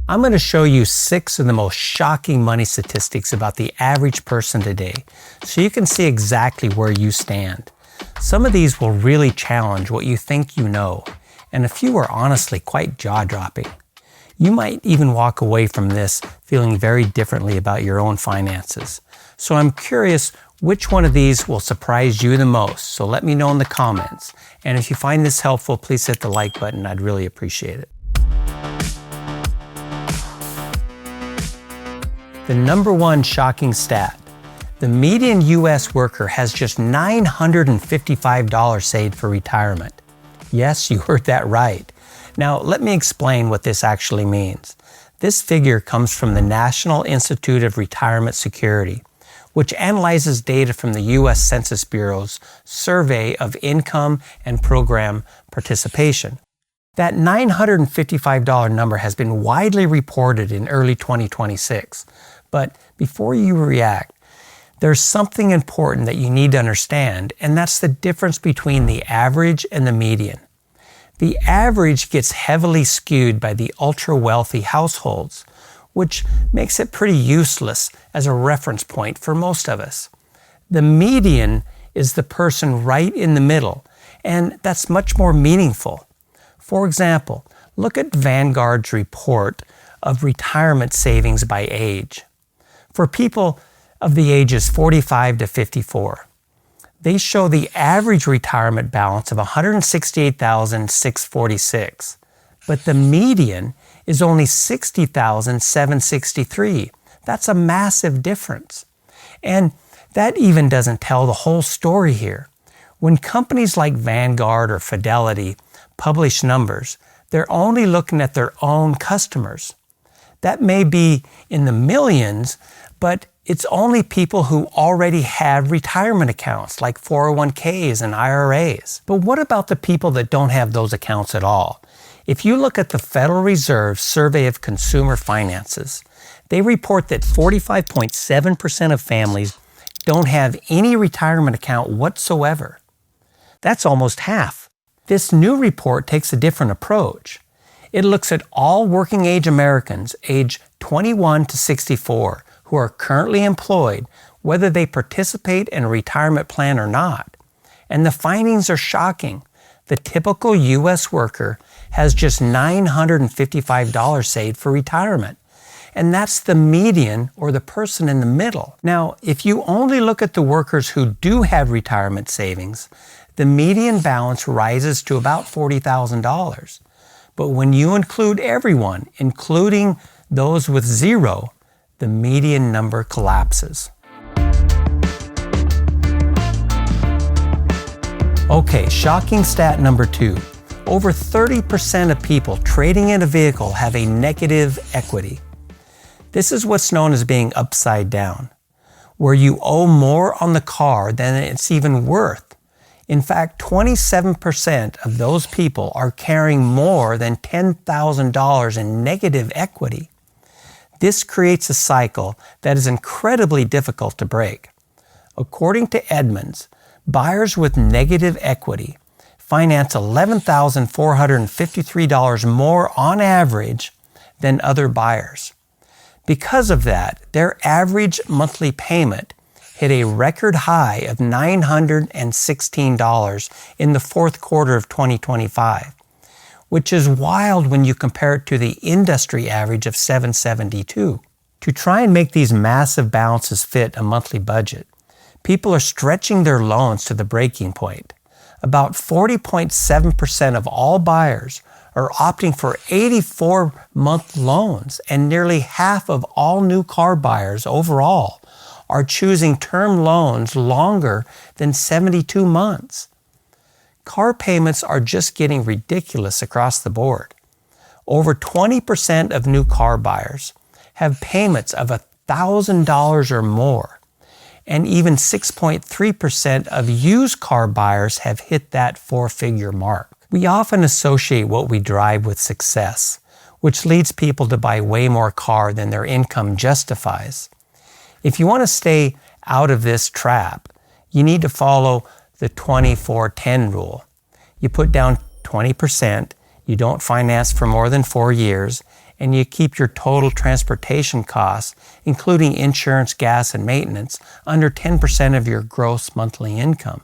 I'm going to show you 6 of the most shocking money statistics about the average person today, so you can see exactly where you stand. Some of these will really challenge what you think you know, and a few are honestly quite jaw-dropping. You might even walk away from this feeling very differently about your own finances. So I'm curious which one of these will surprise you the most, so let me know in the comments. And if you find this helpful, please hit the like button. I'd really appreciate it. The number one shocking stat: the median U.S. worker has just $955 saved for retirement. Yes, you heard that right. Now, let me explain what this actually means. This figure comes from the National Institute of Retirement Security, which analyzes data from the U.S. Census Bureau's survey of income and program participation. That $955 number has been widely reported in early 2026. But before you react, there's something important that you need to understand, and that's the difference between the average and the median. The average gets heavily skewed by the ultra-wealthy households, which makes it pretty useless as a reference point for most of us. The median is the person right in the middle, and that's much more meaningful. For example, look at Vanguard's report of retirement savings by age. For people of the ages 45 to 54, they show the average retirement balance of $168,646, but the median is only $60,763. That's a massive difference. And that even doesn't tell the whole story here. When companies like Vanguard or Fidelity publish numbers, they're only looking at their own customers. That may be in the millions, but it's only people who already have retirement accounts like 401ks and IRAs. But what about the people that don't have those accounts at all? If you look at the Federal Reserve Survey of Consumer Finances, they report that 45.7% of families don't have any retirement account whatsoever. That's almost half. This new report takes a different approach. It looks at all working age Americans age 21 to 64 who are currently employed, whether they participate in a retirement plan or not. And the findings are shocking. The typical U.S. worker has just $955 saved for retirement. And that's the median, or the person in the middle. Now, if you only look at the workers who do have retirement savings, the median balance rises to about $40,000. But when you include everyone, including those with zero, the median number collapses. Okay, shocking stat number 2. Over 30% of people trading in a vehicle have a negative equity. This is what's known as being upside down, where you owe more on the car than it's even worth. In fact, 27% of those people are carrying more than $10,000 in negative equity. This creates a cycle that is incredibly difficult to break. According to Edmunds, buyers with negative equity finance $11,453 more on average than other buyers. Because of that, their average monthly payment hit a record high of $916 in the fourth quarter of 2025, which is wild when you compare it to the industry average of $772. To try and make these massive balances fit a monthly budget, people are stretching their loans to the breaking point. About 40.7% of all buyers are opting for 84-month loans, and nearly half of all new car buyers overall are choosing term loans longer than 72 months. Car payments are just getting ridiculous across the board. Over 20% of new car buyers have payments of $1,000 or more, and even 6.3% of used car buyers have hit that 4-figure mark. We often associate what we drive with success, which leads people to buy way more car than their income justifies. If you want to stay out of this trap, you need to follow the 24-10 rule. You put down 20%, you don't finance for more than 4 years, and you keep your total transportation costs, including insurance, gas, and maintenance, under 10% of your gross monthly income.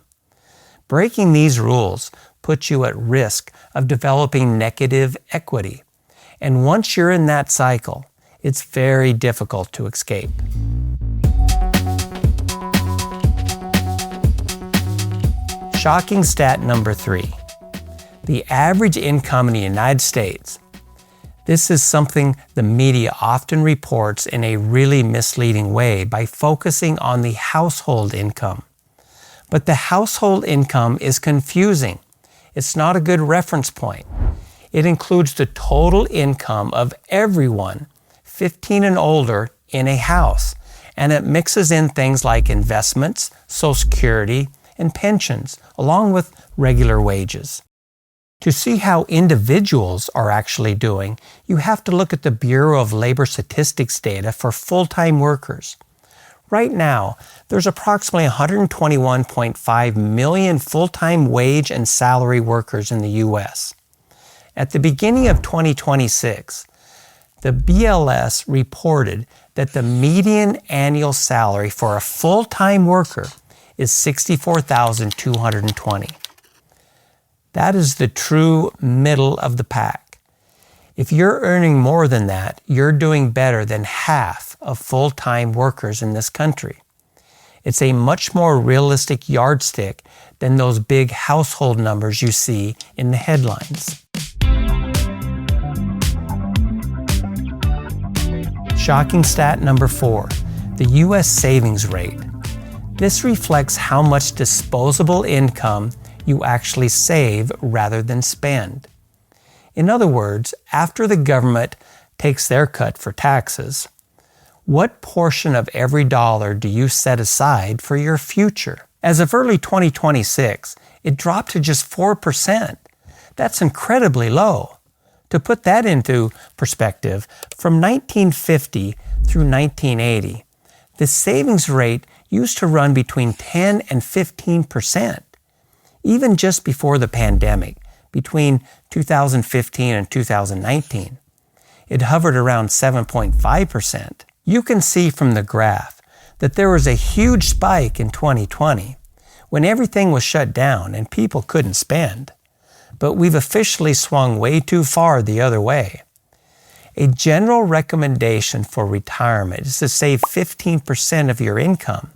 Breaking these rules puts you at risk of developing negative equity. And once you're in that cycle, it's very difficult to escape. Shocking stat number 3. The average income in the United States. This is something the media often reports in a really misleading way by focusing on the household income. But the household income is confusing. It's not a good reference point. It includes the total income of everyone 15 and older in a house, and it mixes in things like investments, Social Security, and pensions, along with regular wages. To see how individuals are actually doing, you have to look at the Bureau of Labor Statistics data for full-time workers. Right now, there's approximately 121.5 million full-time wage and salary workers in the U.S. At the beginning of 2026, the BLS reported that the median annual salary for a full-time worker is $64,220. That is the true middle of the pack. If you're earning more than that, you're doing better than half of full-time workers in this country. It's a much more realistic yardstick than those big household numbers you see in the headlines. Shocking stat number 4, the U.S. savings rate. This reflects how much disposable income you actually save rather than spend. In other words, after the government takes their cut for taxes, what portion of every dollar do you set aside for your future? As of early 2026, it dropped to just 4%. That's incredibly low. To put that into perspective, from 1950 through 1980, the savings rate used to run between 10 and 15%. Even just before the pandemic, between 2015 and 2019, it hovered around 7.5%. You can see from the graph that there was a huge spike in 2020 when everything was shut down and people couldn't spend. But we've officially swung way too far the other way. A general recommendation for retirement is to save 15% of your income.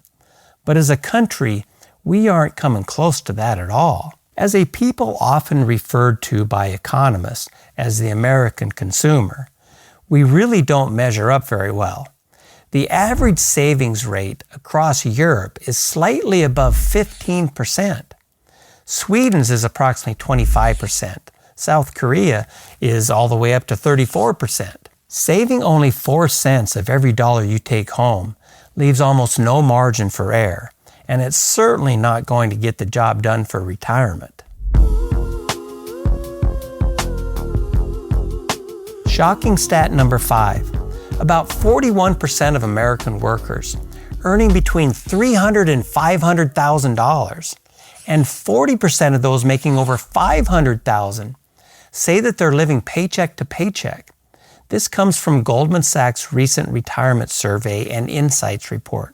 But as a country, we aren't coming close to that at all. As a people often referred to by economists as the American consumer, we really don't measure up very well. The average savings rate across Europe is slightly above 15%. Sweden's is approximately 25%. South Korea is all the way up to 34%. Saving only 4 cents of every dollar you take home leaves almost no margin for error, and it's certainly not going to get the job done for retirement. Shocking stat number 5. About 41% of American workers earning between $300,000 and $500,000, and 40% of those making over $500,000 say that they're living paycheck to paycheck. This comes from Goldman Sachs' recent retirement survey and insights report.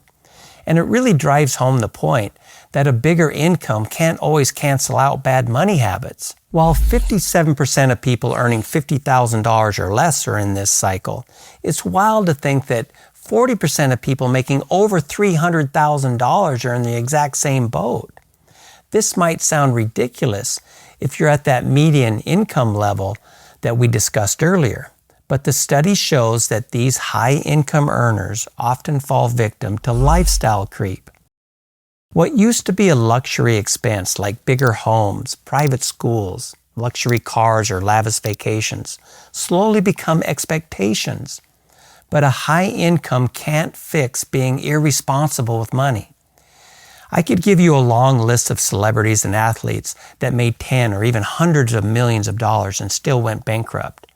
And it really drives home the point that a bigger income can't always cancel out bad money habits. While 57% of people earning $50,000 or less are in this cycle, it's wild to think that 40% of people making over $300,000 are in the exact same boat. This might sound ridiculous if you're at that median income level that we discussed earlier, but the study shows that these high-income earners often fall victim to lifestyle creep. What used to be a luxury expense like bigger homes, private schools, luxury cars, or lavish vacations slowly become expectations. But a high income can't fix being irresponsible with money. I could give you a long list of celebrities and athletes that made 10 or even hundreds of millions of dollars and still went bankrupt.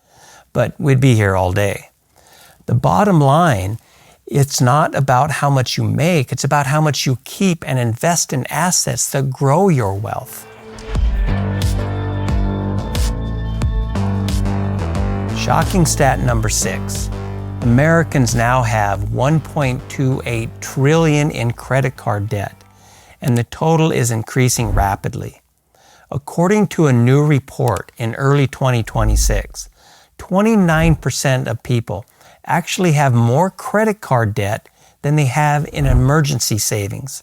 But we'd be here all day. The bottom line, it's not about how much you make, it's about how much you keep and invest in assets that grow your wealth. Shocking stat number 6. Americans now have $1.28 trillion in credit card debt, and the total is increasing rapidly. According to a new report in early 2026, 29% of people actually have more credit card debt than they have in emergency savings,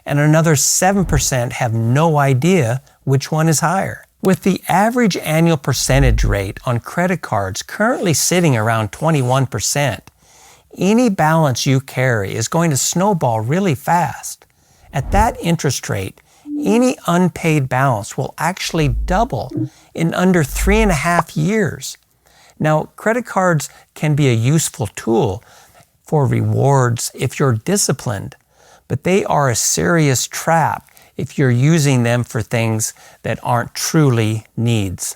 and another 7% have no idea which one is higher. With the average annual percentage rate on credit cards currently sitting around 21%, any balance you carry is going to snowball really fast. At that interest rate, any unpaid balance will actually double in under 3.5 years. Now, credit cards can be a useful tool for rewards if you're disciplined, but they are a serious trap if you're using them for things that aren't truly needs.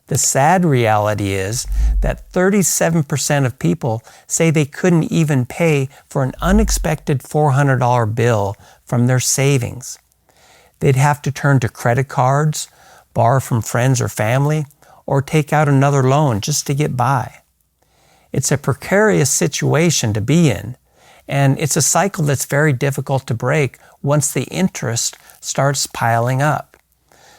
The sad reality is that 37% of people say they couldn't even pay for an unexpected $400 bill from their savings. They'd have to turn to credit cards, borrow from friends or family, or take out another loan just to get by. It's a precarious situation to be in, and it's a cycle that's very difficult to break once the interest starts piling up.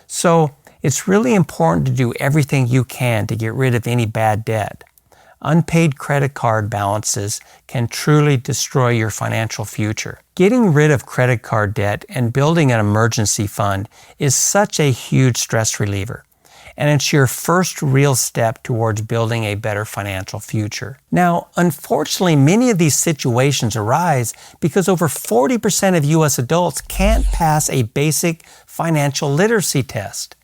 So it's really important to do everything you can to get rid of any bad debt. Unpaid credit card balances can truly destroy your financial future. Getting rid of credit card debt and building an emergency fund is such a huge stress reliever, and it's your first real step towards building a better financial future. Now, unfortunately, many of these situations arise because over 40% of U.S. adults can't pass a basic financial literacy test,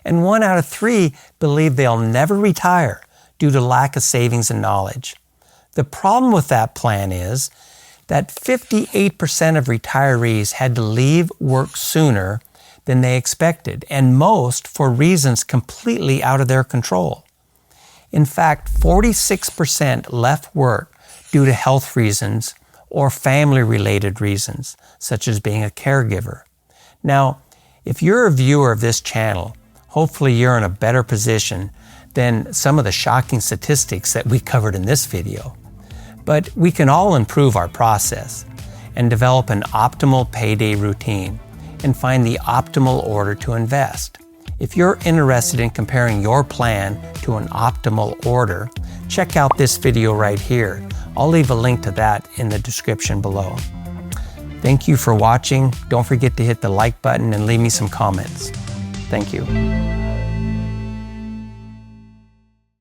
and 1 out of 3 believe they'll never retire due to lack of savings and knowledge. The problem with that plan is that 58% of retirees had to leave work sooner than they expected, and most for reasons completely out of their control. In fact, 46% left work due to health reasons or family-related reasons, such as being a caregiver. Now, if you're a viewer of this channel, hopefully you're in a better position than some of the shocking statistics that we covered in this video. But we can all improve our process and develop an optimal payday routine and find the optimal order to invest. If you're interested in comparing your plan to an optimal order, check out this video right here. I'll leave a link to that in the description below. Thank you for watching. Don't forget to hit the like button and leave me some comments. Thank you.